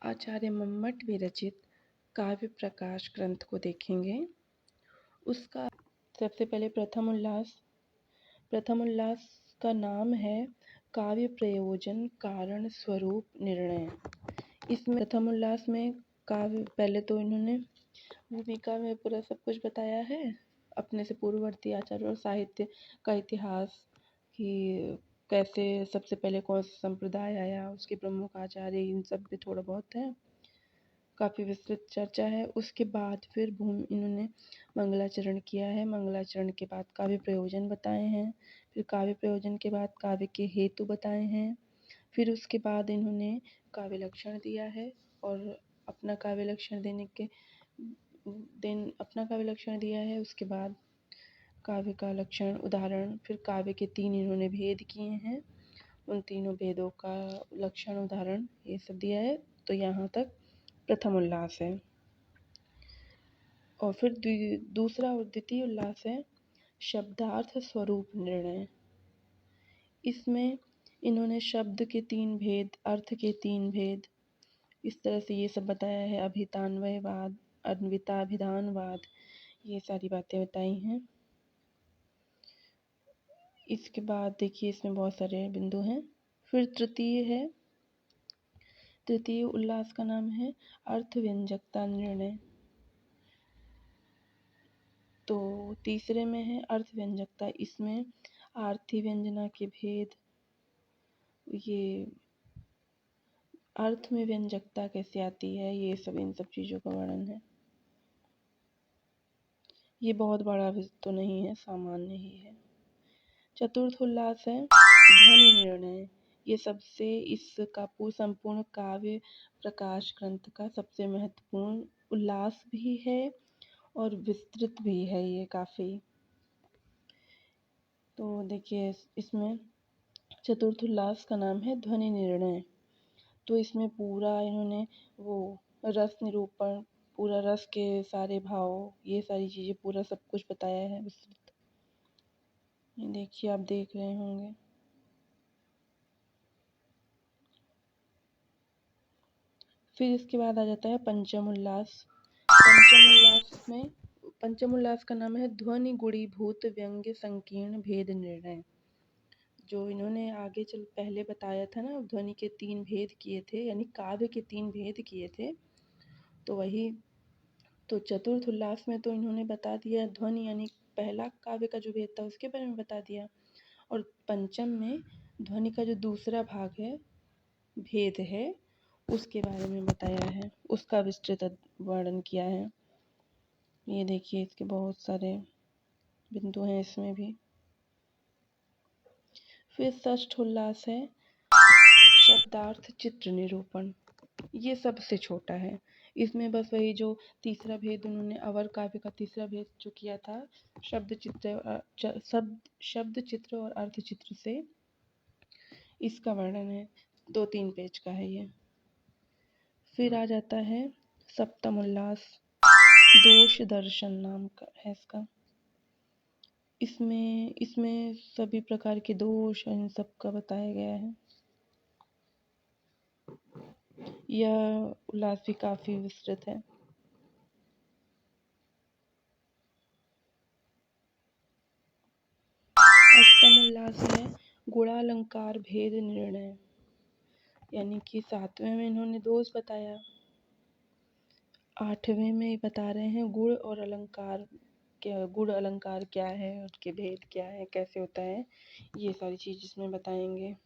आचार्य मम्मट विरचित काव्य प्रकाश ग्रंथ को देखेंगे। उसका सबसे पहले प्रथम उल्लास का नाम है काव्य प्रयोजन कारण स्वरूप निर्णय। इसमें प्रथम उल्लास में काव्य पहले तो इन्होंने भूमिका में पूरा सब कुछ बताया है, अपने से पूर्ववर्ती आचार्य और साहित्य का इतिहास कि कैसे सबसे पहले कौन सा संप्रदाय आया, उसके प्रमुख आचार्य, इन सब पे थोड़ा बहुत है, काफ़ी विस्तृत चर्चा है। उसके बाद फिर इन्होंने मंगलाचरण किया है। मंगलाचरण के बाद काव्य प्रयोजन बताए हैं। फिर काव्य प्रयोजन के बाद काव्य के हेतु बताए हैं। फिर उसके बाद इन्होंने काव्य लक्षण दिया है और अपना काव्य लक्षण दिया है। उसके बाद काव्य का लक्षण, उदाहरण, फिर काव्य के 3 इन्होंने भेद किए हैं, उन तीनों भेदों का लक्षण, उदाहरण, ये सब दिया है। तो यहाँ तक प्रथम उल्लास है। और फिर दूसरा और द्वितीय उल्लास है शब्दार्थ स्वरूप निर्णय। इसमें इन्होंने शब्द के 3 भेद, अर्थ के 3 भेद, इस तरह से ये सब बताया है। अभितान्वयवाद, अन्विताभिधानवाद, ये सारी बातें बताई हैं। इसके बाद देखिए इसमें बहुत सारे बिंदु हैं। फिर तृतीय उल्लास का नाम है अर्थ व्यंजकता निर्णय। तो तीसरे में है अर्थ व्यंजकता। इसमें आर्थी व्यंजना के भेद, ये अर्थ में व्यंजकता कैसे आती है, ये सब, इन सब चीज़ों का वर्णन है। ये बहुत बड़ा तो नहीं है, सामान्य ही है। चतुर्थ उल्लास है ध्वनि निर्णय। ये सबसे इसका संपूर्ण काव्य प्रकाश ग्रंथ का सबसे महत्वपूर्ण उल्लास भी है और विस्तृत भी है ये काफ़ी। तो देखिए इसमें चतुर्थ उल्लास का नाम है ध्वनि निर्णय। तो इसमें पूरा इन्होंने वो रस निरूपण, पूरा रस के सारे भाव, ये सारी चीज़ें, पूरा सब कुछ बताया है विस्तृत। ये देखिए, आप देख रहे होंगे। फिर इसके बाद आ जाता है पंचम उल्लास। पंचम उल्लास का नाम है ध्वनि गुणीभूत व्यंग्य संकीर्ण भेद निर्णय। जो इन्होंने आगे पहले बताया था ना, ध्वनि के 3 भेद किए थे, यानी काव्य के 3 भेद किए थे, तो वही। तो चतुर्थ उल्लास में तो इन्होंने बता दिया ध्वनि, यानी पहला काव्य का जो भेद था उसके बारे में बता दिया। और पंचम में ध्वनि का जो दूसरा भाग है, भेद है, उसके बारे में बताया है, उसका विस्तृत वर्णन किया है। ये देखिए इसके बहुत सारे बिंदु हैं इसमें भी। फिर षष्ठ उल्लास है शब्दार्थ चित्र निरूपण। ये सबसे छोटा है। इसमें बस वही जो तीसरा भेद उन्होंने अवर काव्य का तीसरा भेद जो किया था, शब्द चित्र और अर्थ चित्र से, इसका वर्णन है। 2-3 पेज का है ये। फिर आ जाता है सप्तम उल्लास, दोष दर्शन नाम का है इसका। इसमें सभी प्रकार के दोष, इन सब का बताया गया है। यह उल्लास भी काफी विस्तृत है। अष्टम उल्लास है गुणालंकार भेद निर्णय, यानी कि 7वें में इन्होंने दोष बताया, 8वें में बता रहे हैं गुण और अलंकार, गुण अलंकार क्या है, उसके भेद क्या है, कैसे होता है, ये सारी चीज़ इसमें बताएंगे।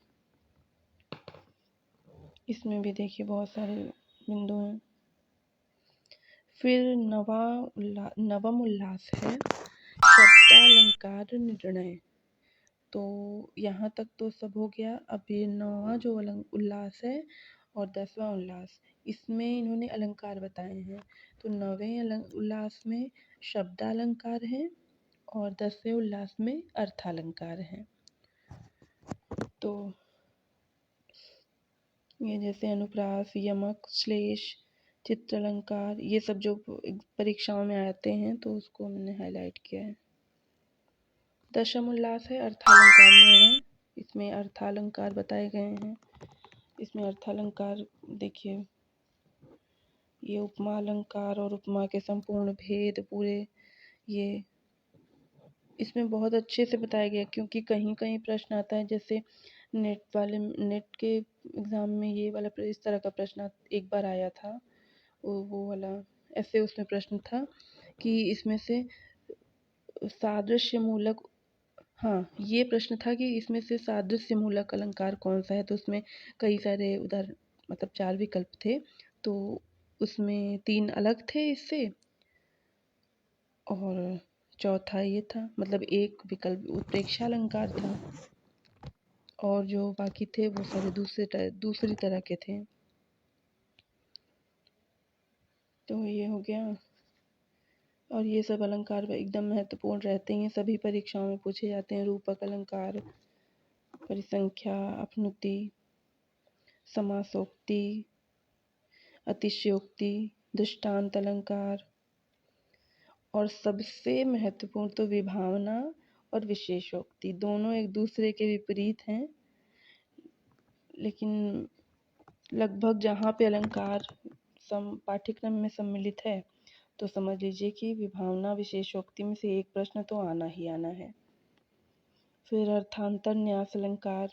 इसमें भी देखिए बहुत सारे बिंदु हैं। फिर नवम उल्लास है शब्दालंकार निर्णय। तो यहाँ तक तो सब हो गया। अब ये 9वां जो उल्लास है और 10वां उल्लास, इसमें इन्होंने अलंकार बताए हैं। तो 9वें उल्लास में शब्दालंकार है और 10वें उल्लास में अर्थालंकार है। तो ये जैसे अनुप्रास, यमक, श्लेष, चित्रालंकार, ये सब जो परीक्षाओं में आते हैं तो उसको मैंने हाईलाइट किया है। दशम उल्लास है अर्थालंकार निर्णय। इसमें अर्थालंकार बताए गए हैं। इसमें अर्थालंकार देखिए ये उपमा अलंकार और उपमा के संपूर्ण भेद पूरे ये इसमें बहुत अच्छे से बताया गया, क्योंकि कहीं कहीं प्रश्न आता है, जैसे नेट के एग्ज़ाम में ये वाला इस तरह का प्रश्न एक बार आया था। वो वाला ऐसे उसमें प्रश्न था कि इसमें से सादृश्य मूलक, हाँ, ये प्रश्न था कि इसमें से सादृश्य मूलक अलंकार कौन सा है। तो उसमें कई सारे उधर मतलब 4 विकल्प थे, तो उसमें 3 अलग थे इससे, और चौथा ये था, मतलब एक विकल्प उत्प्रेक्षा अलंकार था, और जो बाकी थे वो सारे दूसरी तरह के थे। तो ये हो गया। और ये सब अलंकार एकदम महत्वपूर्ण रहते हैं, सभी परीक्षाओं में पूछे जाते हैं। रूपक अलंकार, परिसंख्या, अपनुति, समासोक्ति, अतिशयोक्ति, दृष्टांत अलंकार, और सबसे महत्वपूर्ण तो विभावना और विशेषोक्ति। दोनों एक दूसरे के विपरीत हैं, लेकिन लगभग जहाँ पे अलंकार पाठ्यक्रम में सम्मिलित है, तो समझ लीजिए कि विभावना विशेषोक्ति में से एक प्रश्न तो आना ही आना है। फिर अर्थांतर न्यास अलंकार,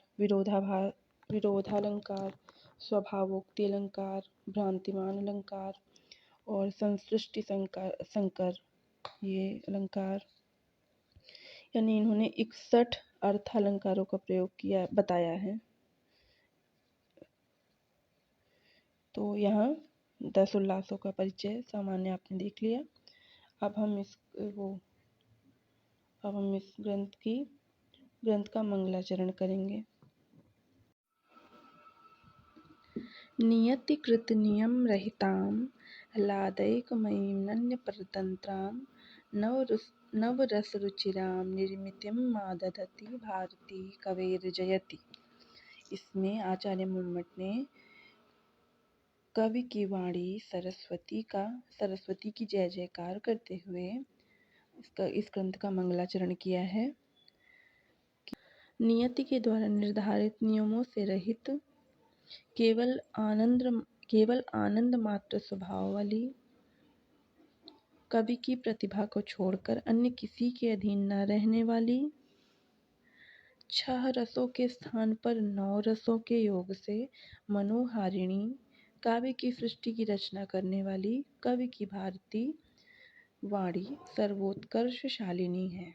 विरोधालंकार, स्वभावोक्ति अलंकार, भ्रांतिमान अलंकार और संसृष्टि संकर ये अलंकार, यानी इन्होंने 61 अर्थ अलंकारों का प्रयोग किया बताया है। तो यहाँ 10 उल्लासों का परिचय सामान्य आपने देख लिया। अब हम इस ग्रंथ का मंगलाचरण करेंगे। नियतिकृत नियम रहितां ह्लादैकमयीं परतन्त्रां नवरसरुचिरां निर्मितिं मादधति भारती कवेर्जयति। इसमें आचार्य मम्मट ने कवि की वाणी सरस्वती की जय जयकार करते हुए इस ग्रंथ का मंगलाचरण किया है। नियति के द्वारा निर्धारित नियमों से रहित केवल आनंद मात्र स्वभाव वाली, कवि की प्रतिभा को छोड़कर अन्य किसी के अधीन न रहने वाली, 6 रसों के स्थान पर 9 रसों के योग से मनोहारिणी काव्य की सृष्टि की रचना करने वाली कवि की भारती वाणी सर्वोत्कर्षशालिनी है।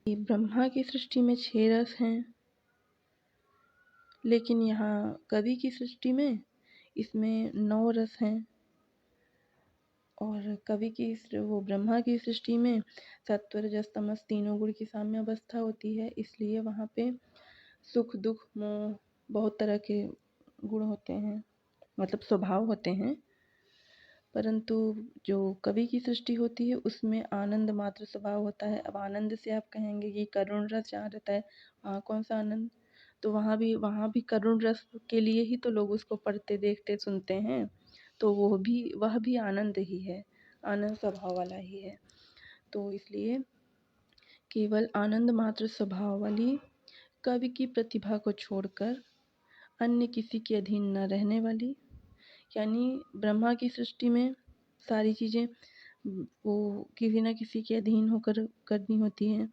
ब्रह्मा की सृष्टि में 6 रस हैं, लेकिन यहाँ कवि की सृष्टि में इसमें 9 रस हैं, और कवि की ब्रह्मा की सृष्टि में सत्व रजस तमस तीनों गुण की साम्य अवस्था होती है, इसलिए वहाँ पे सुख दुख मोह बहुत तरह के गुण होते हैं, मतलब स्वभाव होते हैं। परंतु जो कवि की सृष्टि होती है उसमें आनंद मात्र स्वभाव होता है। अब आनंद से आप कहेंगे कि करुण रस जहाँ रहता है वहाँ कौन सा आनंद, तो वहाँ भी करुण रस के लिए ही तो लोग उसको पढ़ते देखते सुनते हैं, तो वह भी आनंद ही है, आनंद स्वभाव वाला ही है। तो इसलिए केवल आनंद मात्र स्वभाव वाली, कवि की प्रतिभा को छोड़कर अन्य किसी के अधीन न रहने वाली, यानी ब्रह्मा की सृष्टि में सारी चीज़ें वो किसी न किसी के अधीन होकर करनी होती हैं,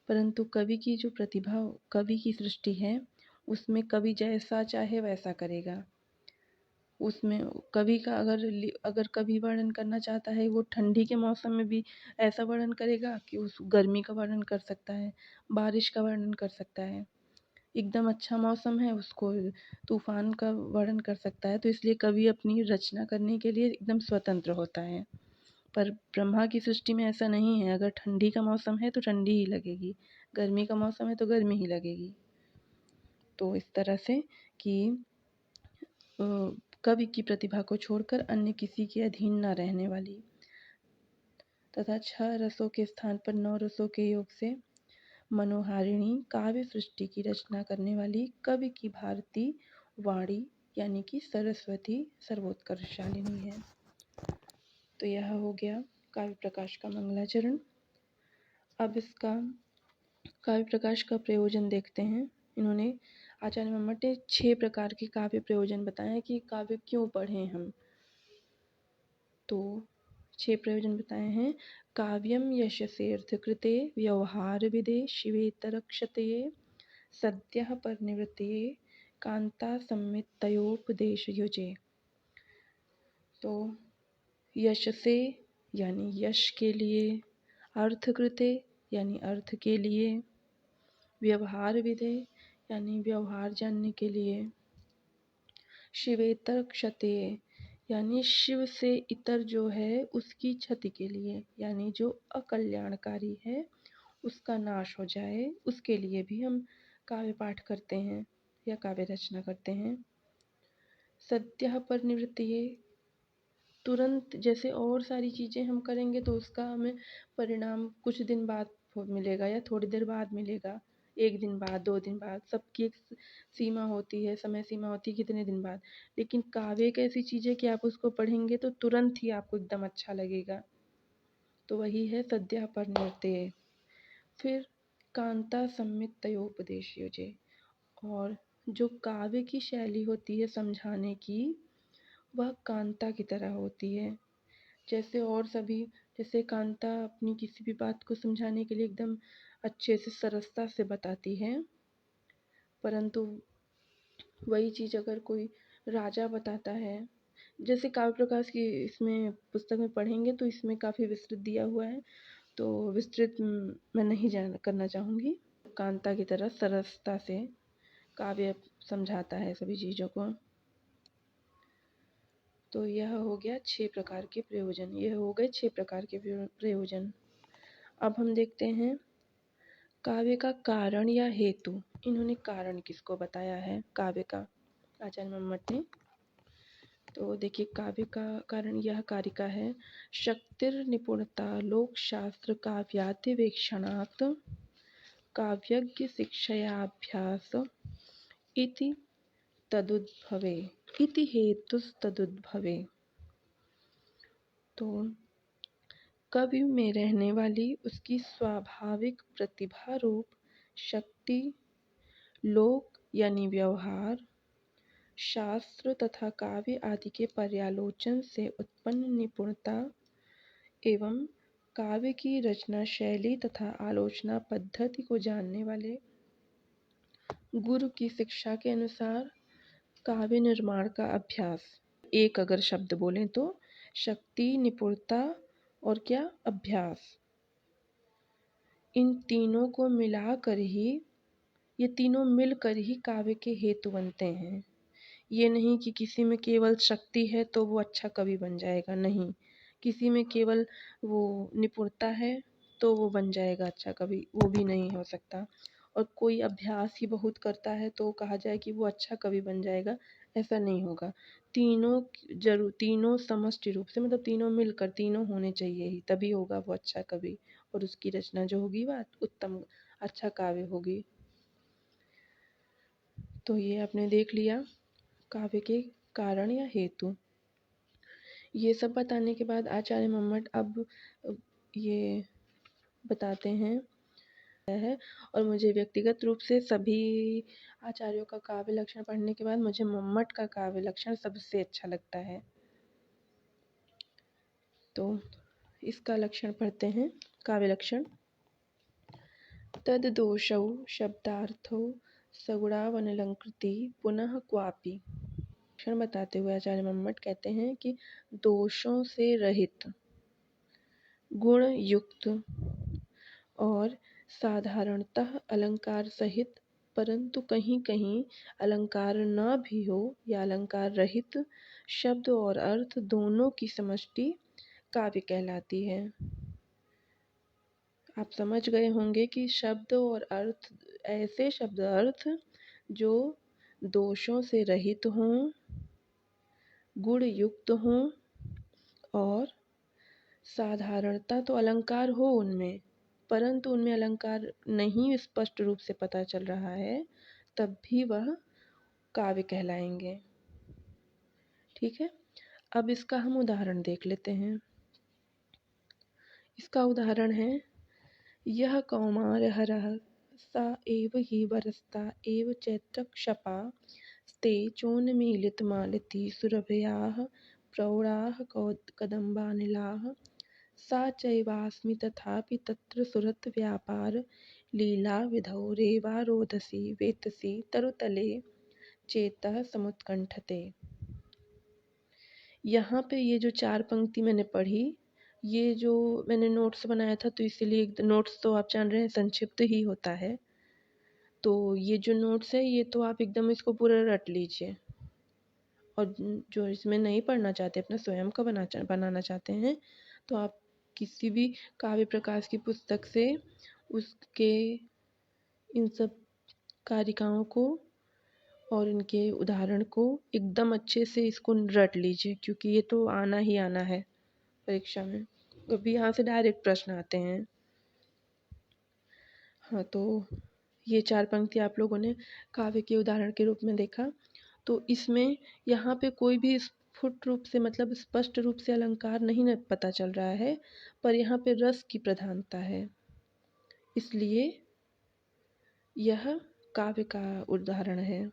परंतु कवि की जो प्रतिभा, कवि की सृष्टि है उसमें कवि जैसा चाहे वैसा करेगा। उसमें कवि का अगर कवि वर्णन करना चाहता है, वो ठंडी के मौसम में भी ऐसा वर्णन करेगा कि उस गर्मी का वर्णन कर सकता है, बारिश का वर्णन कर सकता है, एकदम अच्छा मौसम है उसको तूफान का वर्णन कर सकता है। तो इसलिए कवि अपनी रचना करने के लिए एकदम स्वतंत्र होता है। पर ब्रह्मा की सृष्टि में ऐसा नहीं है, अगर ठंडी का मौसम है तो ठंडी ही लगेगी, गर्मी का मौसम है तो गर्मी ही लगेगी। तो इस तरह से कि कवि की प्रतिभा को छोड़कर अन्य किसी के अधीन न रहने वाली, तथा 6 रसों के स्थान पर 9 रसों के योग से मनोहारिणी काव्य सृष्टि की रचना करने वाली कवि की भारती वाणी, यानी कि सरस्वती सर्वोत्कर्षशालिनी है। तो यह हो गया काव्य प्रकाश का मंगलाचरण। अब इसका काव्य प्रकाश का प्रयोजन देखते हैं। इन्होंने आचार्य मम्मट ने 6 प्रकार के काव्य प्रयोजन बताए हैं कि काव्य क्यों पढ़ें हम। तो 6 प्रयोजन बताए हैं। काव्यम यशसेऽर्थकृते व्यवहारविदे शिवेतरक्षतये सद्यः परिनिवृत्तये कान्तासंमितयोपदेशयुजे। तो यश से यानी यश के लिए, अर्थकृते यानी अर्थ के लिए, व्यवहार विदे यानी व्यवहार जानने के लिए, शिवेतर क्षतेय यानी शिव से इतर जो है उसकी क्षति के लिए, यानी जो अकल्याणकारी है उसका नाश हो जाए, उसके लिए भी हम काव्य पाठ करते हैं या काव्य रचना करते हैं। सद्यः परिनिवृत्तये, तुरंत, जैसे और सारी चीज़ें हम करेंगे तो उसका हमें परिणाम कुछ दिन बाद मिलेगा या थोड़ी देर बाद मिलेगा, 1 दिन बाद, 2 दिन बाद, सबकी एक सीमा होती है, समय सीमा होती है कितने दिन बाद। लेकिन काव्य एक ऐसी चीज़ है कि आप उसको पढ़ेंगे तो तुरंत ही आपको एकदम अच्छा लगेगा। तो वही है सद्यः परिनिवृत्तये। फिर कांता संमितयोपदेशयुजे, और जो काव्य की शैली होती है समझाने की, वह कांता की तरह होती है। जैसे और सभी, जैसे कांता अपनी किसी भी बात को समझाने के लिए एकदम अच्छे से सरलता से बताती है, परंतु वही चीज़ अगर कोई राजा बताता है, जैसे काव्य प्रकाश की इसमें पुस्तक में पढ़ेंगे तो इसमें काफ़ी विस्तृत दिया हुआ है, तो विस्तृत मैं नहीं करना चाहूँगी। कांता की तरह सरलता से काव्य समझाता है सभी चीज़ों को। तो यह हो गया 6 प्रकार के प्रयोजन, यह हो गए 6 प्रकार के प्रयोजन। अब हम देखते हैं काव्य का कारण या हेतु। इन्होंने कारण किसको बताया है काव्य का, आचार्य मम्मट ने। तो देखिए काव्य का कारण यह कारिका है। शक्तिर निपुणता लोक शास्त्र काव्यातिवेक्षणात् काव्यज्ञ शिक्षयाभ्यास इति तदुद्भवे, इति हेतुस्तदुद्भवे। तो कवि में रहने वाली उसकी स्वाभाविक प्रतिभा रूप शक्ति, लोक यानी व्यवहार, शास्त्र तथा काव्य आदि के पर्यालोचन से उत्पन्न निपुणता एवं काव्य की रचना शैली तथा आलोचना पद्धति को जानने वाले गुरु की शिक्षा के अनुसार काव्य निर्माण का अभ्यास। एक अगर शब्द बोलें तो शक्ति, निपुणता और क्या, अभ्यास। इन तीनों को मिलाकर ही, ये तीनों मिलकर ही काव्य के हेतु बनते हैं। ये नहीं कि किसी में केवल शक्ति है तो वो अच्छा कवि बन जाएगा, नहीं। किसी में केवल वो निपुणता है तो वो बन जाएगा अच्छा कवि, वो भी नहीं हो सकता। और कोई अभ्यास ही बहुत करता है तो कहा जाए कि वो अच्छा कवि बन जाएगा, ऐसा नहीं होगा। तीनों समष्टि रूप से, मतलब तीनों मिलकर, तीनों होने चाहिए ही, तभी होगा वो अच्छा कवि, और उसकी रचना जो होगी वह उत्तम अच्छा काव्य होगी। तो ये आपने देख लिया काव्य के कारण या हेतु। ये सब बताने के बाद आचार्य मम्मट अब ये बताते हैं है, और मुझे व्यक्तिगत रूप से सभी आचार्यों का काव्य लक्षण पढ़ने के बाद मुझे मम्मट का काव्य लक्षण सबसे अच्छा लगता है। तो इसका लक्षण पढ़ते हैं। काव्य लक्षण: तद दोषौ शब्दार्थौ सगुणावनलंकृति पुनः क्वापि। लक्षण बताते हुए आचार्य मम्मट कहते हैं कि दोषों से रहित, गुण युक्त और साधारणतः अलंकार सहित, परंतु कहीं कहीं अलंकार न भी हो या अलंकार रहित शब्द और अर्थ दोनों की समष्टि काव्य कहलाती है। आप समझ गए होंगे कि शब्द और अर्थ, ऐसे शब्द अर्थ जो दोषों से रहित हों, गुण युक्त हों और साधारणता तो अलंकार हो उनमें, परंतु उनमें अलंकार नहीं स्पष्ट रूप से पता चल रहा है, तब भी वह काव्य कहलाएंगे। ठीक है, अब इसका हम उदाहरण देख लेते हैं। इसका उदाहरण है, यह कौमार हरः सा एव हि वरस्ता एव चैत्रक्षपा स्ते चोन्मीलितमालती सुरभयाः प्रौढाः कदम्बानिलाः सा चैवास्मि तथापि तत्र सुरतव्यापार लीला विधौ रेवा रोदसी वेतसी तरुतले चेतः समुत्कंठते। यहाँ पे ये जो 4 पंक्ति मैंने पढ़ी, ये जो मैंने नोट्स बनाया था, तो इसीलिए नोट्स तो आप जान रहे हैं संक्षिप्त ही होता है। तो ये जो नोट्स है ये तो आप एकदम इसको पूरा रट लीजिए, और जो इसमें नहीं पढ़ना चाहते, अपना स्वयं का बनाना चाहते हैं, तो आप किसी भी काव्य प्रकाश की पुस्तक से उसके इन सब कारिकाओं को और इनके उदाहरण को एकदम अच्छे से इसको रट लीजिए, क्योंकि ये तो आना ही आना है परीक्षा में। कभी यहाँ से डायरेक्ट प्रश्न आते हैं। हाँ, तो ये 4 पंक्ति आप लोगों ने काव्य के उदाहरण के रूप में देखा। तो इसमें यहाँ पे कोई भी स्फुट रूप से, मतलब स्पष्ट रूप से अलंकार नहीं पता चल रहा है, पर यहाँ पे रस की प्रधानता है, इसलिए यह काव्य का उदाहरण है।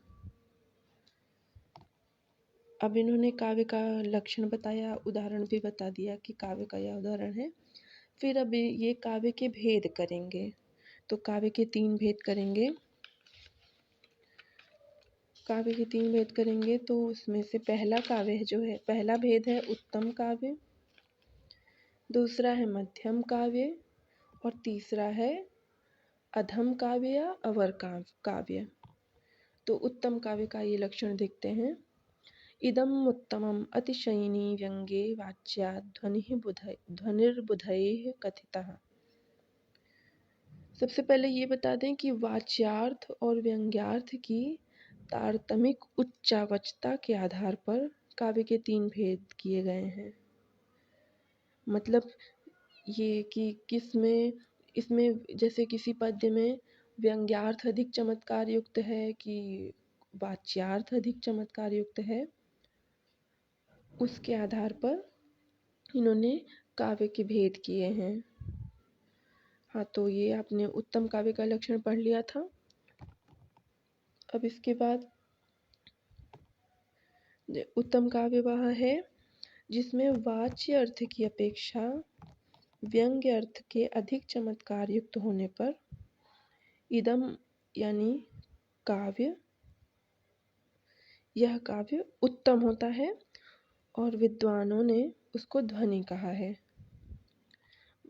अब इन्होंने काव्य का लक्षण बताया, उदाहरण भी बता दिया कि काव्य का यह उदाहरण है। फिर अब ये काव्य के भेद करेंगे। तो काव्य के 3 भेद करेंगे। काव्य के 3 भेद करेंगे, तो उसमें से पहला काव्य जो है, पहला भेद है उत्तम काव्य, दूसरा है मध्यम काव्य, और तीसरा है अधम काव्य या अवर काव्य। तो उत्तम काव्य का ये लक्षण देखते हैं। इदम उत्तमम अतिशयिनी व्यंगे वाच्या ध्वनिर्बुधैः कथितः। सबसे पहले ये बता दें कि वाच्यार्थ और व्यंग्यार्थ की तारतमिक उच्चावचता के आधार पर काव्य के 3 भेद किए गए हैं। मतलब ये कि किसमें, इसमें जैसे किसी पद्य में व्यंग्यार्थ अधिक चमत्कार युक्त है कि वाच्यार्थ अधिक चमत्कार युक्त है, उसके आधार पर इन्होंने काव्य के भेद किए हैं। हाँ, तो ये आपने उत्तम काव्य का लक्षण पढ़ लिया था। अब इसके बाद उत्तम काव्य वह है जिसमें वाच्य अर्थ की अपेक्षा व्यंग्य अर्थ के अधिक चमत्कार युक्त होने पर इदम यानी काव्य, यह काव्य उत्तम होता है, और विद्वानों ने उसको ध्वनि कहा है।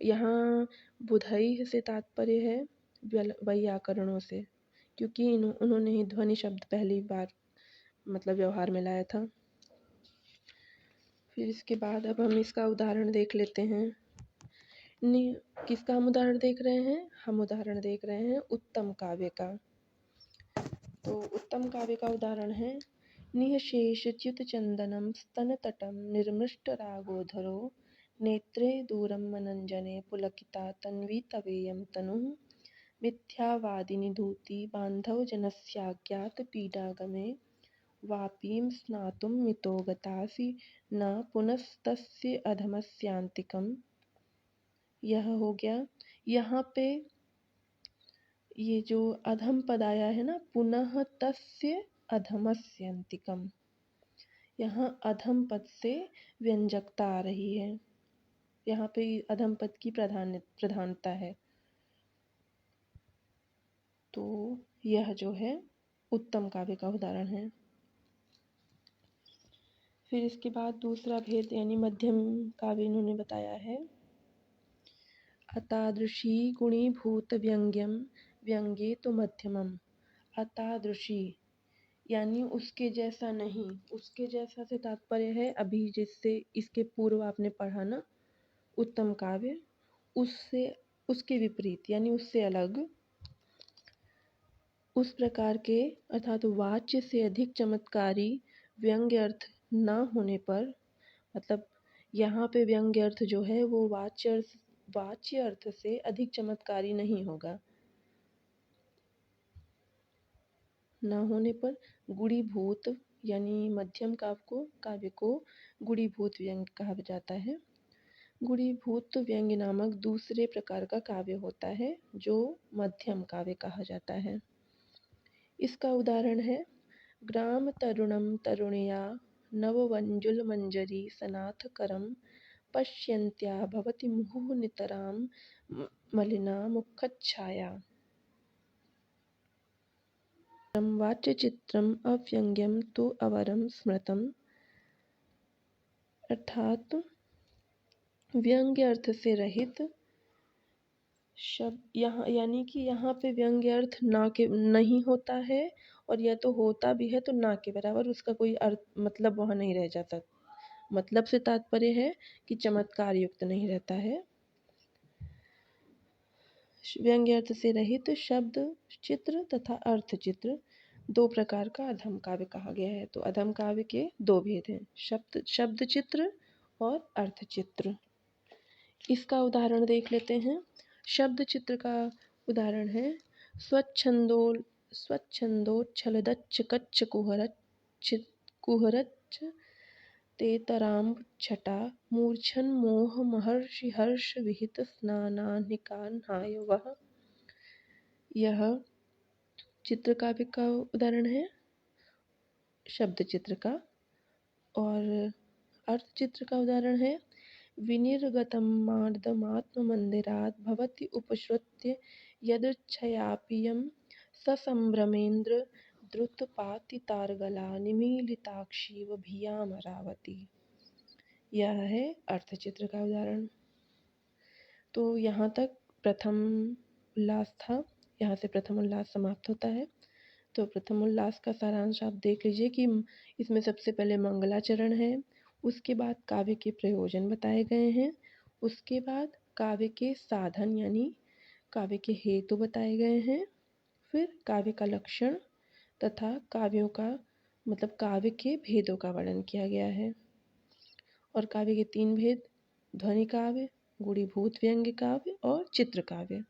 यहाँ बुधई से तात्पर्य है वैयाकरणों से, क्योंकि उन्होंने ही ध्वनि शब्द पहली बार मतलब व्यवहार में लाया था। फिर इसके बाद अब हम इसका उदाहरण देख लेते हैं। किसका हम उदाहरण देख रहे हैं? हम उदाहरण देख रहे हैं उत्तम काव्य का। तो उत्तम काव्य का उदाहरण है निःशेषच्युत चंदनम स्तन तटम निर्मृष्ट रागोधरो नेत्रे दूरम मनंजने पुलकिता तन्वी तवेयम तनुः मिथ्यावादिनी धूति बांधव जनस्याज्ञात पीडागमे वापीं स्नातुं मितो गतासि न पुनस्तस्य अधमस्यांतिकम्। यह हो गया। यहाँ पे ये जो अधम पद आया है ना, पुनः तस्य अधमस्यंतिकम, यहाँ अधम पद से व्यंजकता आ रही है। यहाँ पे अधम पद की प्रधानता है। तो यह जो है उत्तम काव्य का उदाहरण है। फिर इसके बाद दूसरा भेद यानी मध्यम काव्य इन्होंने बताया है। अतादृशी गुणीभूत व्यंग्यम व्यंग्ये तो मध्यमम। अतादृशी यानी उसके जैसा नहीं, उसके जैसा से तात्पर्य है अभी जिससे इसके पूर्व आपने पढ़ा ना उत्तम काव्य, उससे उसके विपरीत यानी उससे अलग, उस प्रकार के अर्थात वाच्य से अधिक चमत्कारी व्यंग्य अर्थ न होने पर, मतलब यहाँ पे व्यंग्य अर्थ जो है वो वाच्य अर्थ से अधिक चमत्कारी नहीं होगा। न होने पर गुणीभूत यानी मध्यम काव्य को गुणीभूत व्यंग्य कहा जाता है। गुणीभूत व्यंग्य नामक दूसरे प्रकार का काव्य होता है जो मध्यम काव्य कहा जाता है। इसका उदाहरण है ग्राम तरुणम तरुणया नववञ्जुलमञ्जरी सनाथकरं पश्यन्त्या भवति मुहुः नितरां मलिना मुखच्छाया। वाच्यचित्रम् अव्यङ्ग्यं तु अवरं स्मृतम्, अर्थात व्यंग्य अर्थ से रहित शब्द यहाँ, यानी कि यहाँ पे व्यंग्य अर्थ ना के नहीं होता है, और या तो होता भी है तो ना के बराबर, उसका कोई अर्थ मतलब वहाँ नहीं रह जाता। मतलब से तात्पर्य है कि चमत्कार युक्त नहीं रहता है। व्यंग्य अर्थ से रहित शब्द चित्र तथा अर्थ चित्र दो प्रकार का अधम काव्य कहा गया है। तो अधम काव्य के दो भेद हैं, शब्द चित्र और अर्थ चित्र। इसका उदाहरण देख लेते हैं। शब्द चित्र का उदाहरण है स्वच्छंदोच्छलदच्च कच्च कुहरच्च तेतराम्ब छटा मूर्छन मोह महर्षि हर्ष विहित स्नानानिकान्हाय वह। यह चित्र काव्य का उदाहरण है शब्द चित्र का। और अर्थ चित्र का उदाहरण है विनिर्गतं मार्दमात्ममन्दिरात् भवति उपश्रुत्य यदृच्छयापियं ससंभ्रमेन्द्र द्रुतपातितार्गला निमीलिताक्षीव भियामरावती। यह है अर्थ चित्र का उदाहरण। तो यहाँ तक प्रथम उल्लास था, यहाँ से प्रथम उल्लास समाप्त होता है। तो प्रथम उल्लास का सारांश आप देख लीजिए कि इसमें सबसे पहले मंगलाचरण है, उसके बाद काव्य के प्रयोजन बताए गए हैं, उसके बाद काव्य के साधन यानी काव्य के हेतु बताए गए हैं, फिर काव्य का लक्षण तथा काव्यों का मतलब काव्य के भेदों का वर्णन किया गया है। और काव्य के तीन भेद ध्वनि काव्य, गुणीभूत व्यंग्य काव्य और चित्र काव्य।